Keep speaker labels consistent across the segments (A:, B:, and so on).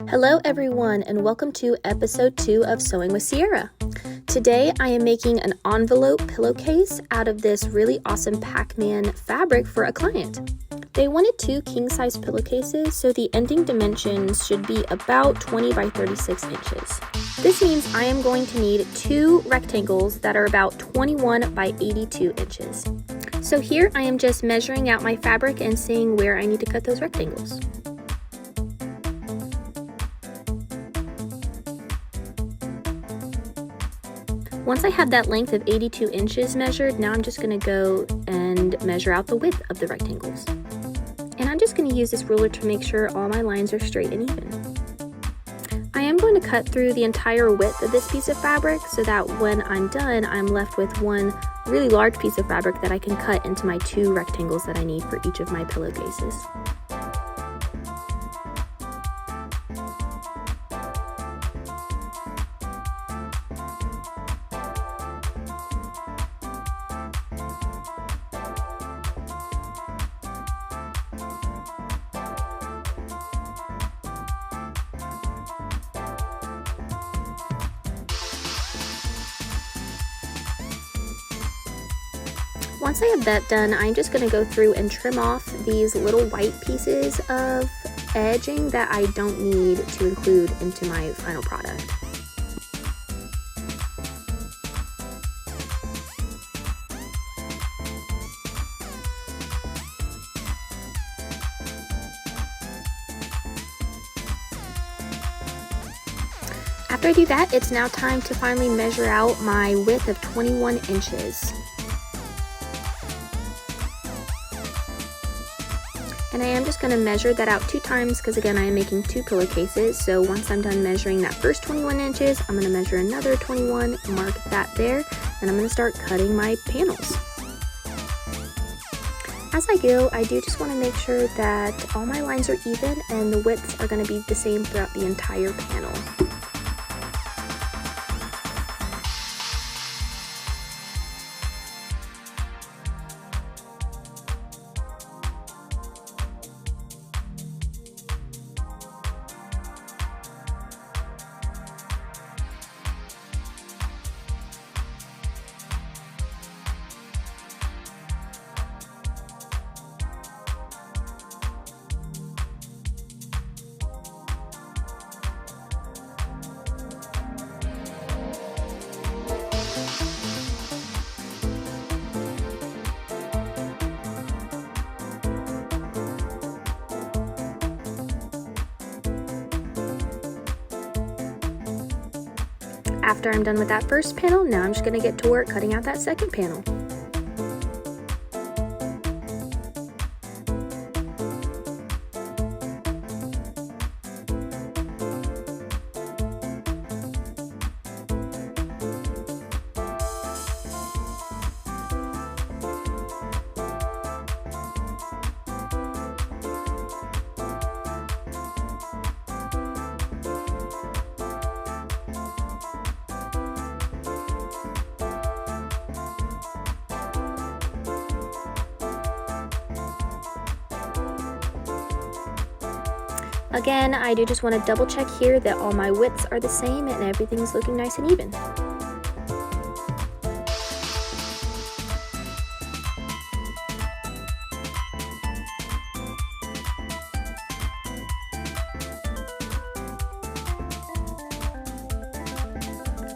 A: Hello everyone and welcome to episode 2 of Sewing with Sierra. Today I am making an envelope pillowcase out of this really awesome Pac-Man fabric for a client. They wanted 2 king-size pillowcases, so the ending dimensions should be about 20 by 36 inches. This means I am going to need 2 rectangles that are about 21 by 82 inches. So here I am just measuring out my fabric and seeing where I need to cut those rectangles. Once I have that length of 82 inches measured, now I'm just going to go and measure out the width of the rectangles. And I'm just going to use this ruler to make sure all my lines are straight and even. I am going to cut through the entire width of this piece of fabric so that when I'm done, I'm left with one really large piece of fabric that I can cut into my 2 rectangles that I need for each of my pillowcases. Once I have that done, I'm just going to go through and trim off these little white pieces of edging that I don't need to include into my final product. After I do that, it's now time to finally measure out my width of 21 inches. And I am just going to measure that out 2 times because again I am making 2 pillowcases. So once I'm done measuring that first 21 inches, I'm going to measure another 21, mark that there, and I'm going to start cutting my panels. As I go, I do just want to make sure that all my lines are even and the widths are going to be the same throughout the entire panel. After I'm done with that first panel, now I'm just going to get to work cutting out that second panel. Again, I do just want to double check here that all my widths are the same and everything's looking nice and even.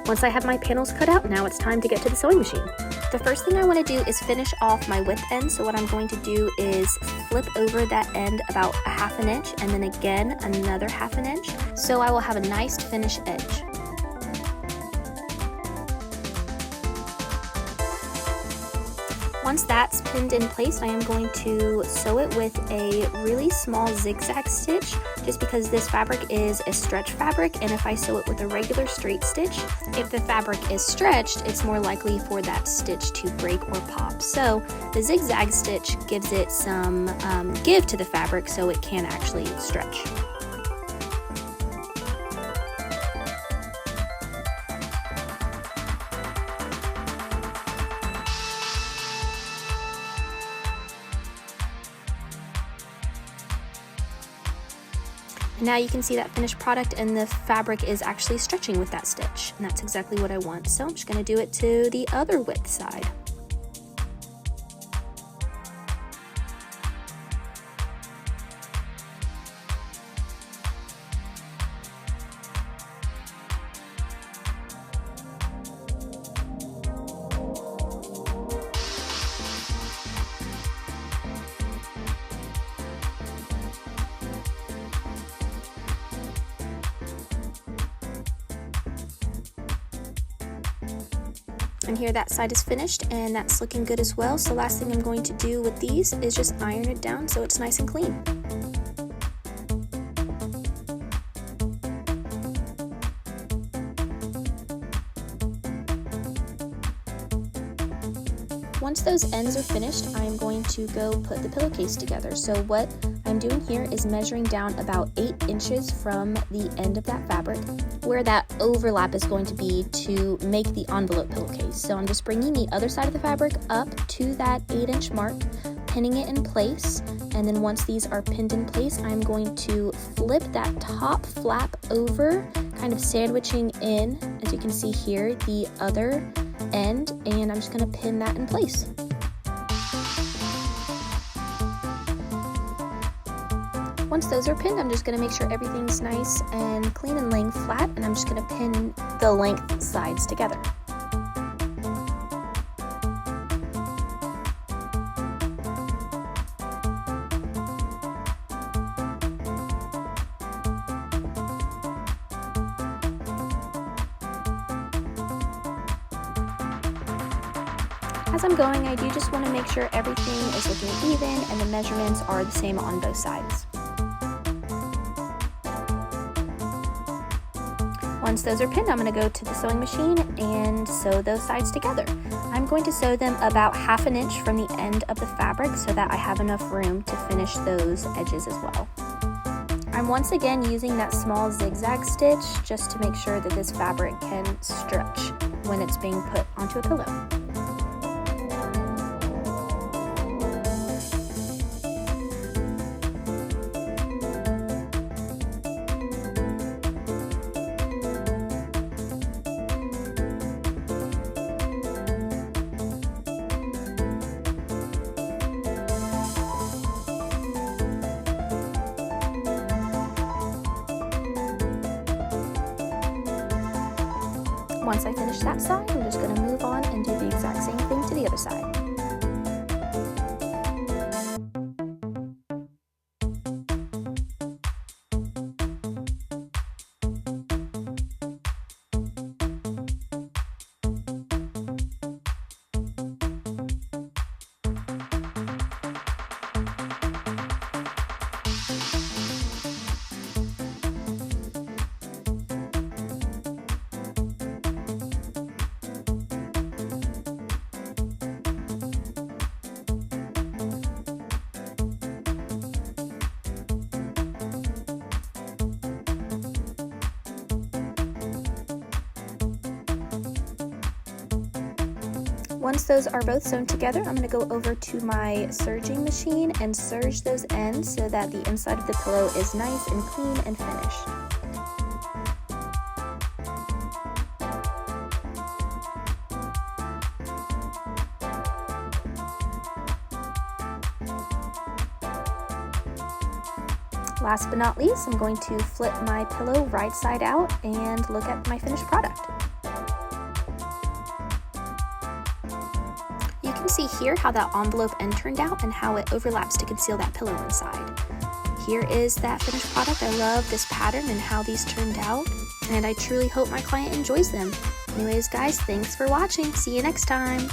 A: Once I have my panels cut out, now it's time to get to the sewing machine. The first thing I want to do is finish off my width end, so what I'm going to do is flip over that end about a 1/2 inch and then again another 1/2 inch, so I will have a nice finished edge. Once that's pinned in place, I am going to sew it with a really small zigzag stitch, just because this fabric is a stretch fabric, and if I sew it with a regular straight stitch, if the fabric is stretched, it's more likely for that stitch to break or pop. So the zigzag stitch gives it some give to the fabric so it can actually stretch. Now you can see that finished product and the fabric is actually stretching with that stitch, and that's exactly what I want. So I'm just going to do it to the other width side. And here that side is finished and that's looking good as well. So last thing I'm going to do with these is just iron it down so it's nice and clean. Once those ends are finished, I'm going to go put the pillowcase together. So what I'm doing here is measuring down about 8 inches from the end of that fabric, where that overlap is going to be to make the envelope pillowcase. So I'm just bringing the other side of the fabric up to that 8-inch mark, pinning it in place, and then once these are pinned in place, I'm going to flip that top flap over, kind of sandwiching in, as you can see here, the other end, and I'm just going to pin that in place. Once those are pinned, I'm just going to make sure everything's nice and clean and laying flat, and I'm just going to pin the length sides together. As I'm going, I do just want to make sure everything is looking even and the measurements are the same on both sides. Once those are pinned, I'm going to go to the sewing machine and sew those sides together. I'm going to sew them about 1/2 inch from the end of the fabric so that I have enough room to finish those edges as well. I'm once again using that small zigzag stitch just to make sure that this fabric can stretch when it's being put onto a pillow. Once I finish that side, I'm just going to move on and do the exact same thing to the other side. Once those are both sewn together, I'm going to go over to my serging machine and serge those ends so that the inside of the pillow is nice and clean and finished. Last but not least, I'm going to flip my pillow right side out and look at my finished product. You can see here how that envelope end turned out and how it overlaps to conceal that pillow inside. Here is that finished product. I love this pattern and how these turned out, and I truly hope my client enjoys them. Anyways, guys, thanks for watching. See you next time.